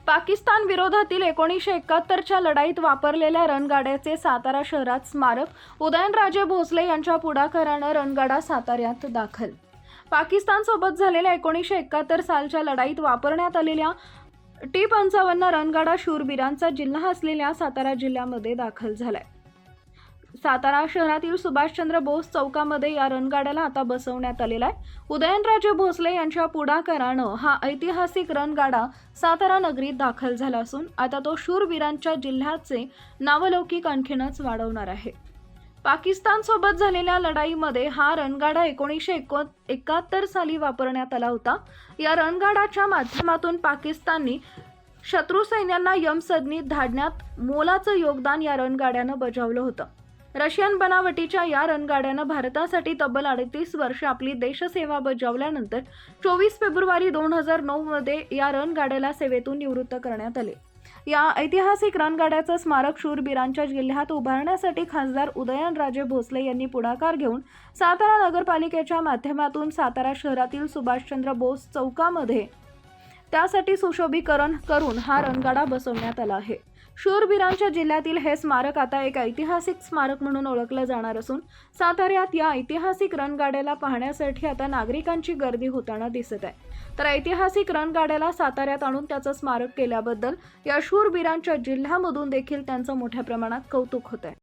पाकिस्तान विरोधातील 1971च्या लढाईत वापरलेल्या रणगाड्याचे सातारा शहरात स्मारक उदयनराजे भोसले यांच्या पुढाकाराने रणगाडा साताऱ्यात दाखल। पाकिस्तानसोबत झालेल्या 1971 सालच्या लढाईत वापरण्यात आलेल्या T-55 रणगाडा शूरवीरांचा जिल्हा असलेल्या सातारा जिल्ह्यामध्ये दाखल झालाय। सातारा शहरातील सुभाषचंद्र बोस चौकामध्ये या रणगाड्याला आता बसवण्यात आलेला आहे। उदयनराजे भोसले यांच्या पुढाकाराने हा ऐतिहासिक रणगाडा सातारा नगरीत दाखल झाला असून आता तो शूरवीरांच्या जिल्ह्याचे नावलौकिक आणखीनच वाढवणार आहे। पाकिस्तान सोबत झालेल्या लढाईमध्ये हा रणगाडा 1971 साली वापरण्यात आला होता। या रणगाडाच्या माध्यमातून पाकिस्ताननी शत्रू सैन्यांना यमसदनीत धाडण्यात मोलाचं योगदान या रणगाड्यानं बजावलं होतं। रशियन बनावटीच्या या रणगाड्यानं भारतासाठी तब्बल 38 वर्ष आपली देशसेवा बजावल्यानंतर 24 फेब्रुवारी 2009 मध्ये या रणगाड्याला सेवेतून निवृत्त करण्यात आले। या ऐतिहासिक रणगाड्याचं स्मारक शूरवीरांच्या जिल्ह्यात उभारण्यासाठी खासदार उदयनराजे भोसले यांनी पुढाकार घेऊन सातारा नगरपालिकेच्या माध्यमातून सातारा शहरातील सुभाषचंद्र बोस चौकामध्ये त्यासाठी सुशोभीकरण करून हा रणगाडा बसवण्यात आला आहे। शूरवीरांच्या जिल्ह्यातील हे स्मारक आता एक ऐतिहासिक स्मारक म्हणून ओळखलं जाणार असून साताऱ्यात या ऐतिहासिक रणगाड्याला पाहण्यासाठी आता नागरिकांची गर्दी होताना दिसत आहे। तर ऐतिहासिक रणगाड्याला साताऱ्यात आणून त्याचं स्मारक केल्याबद्दल या शूरवीरांच्या जिल्ह्यामधून देखील त्यांचं मोठ्या प्रमाणात कौतुक होत आहे।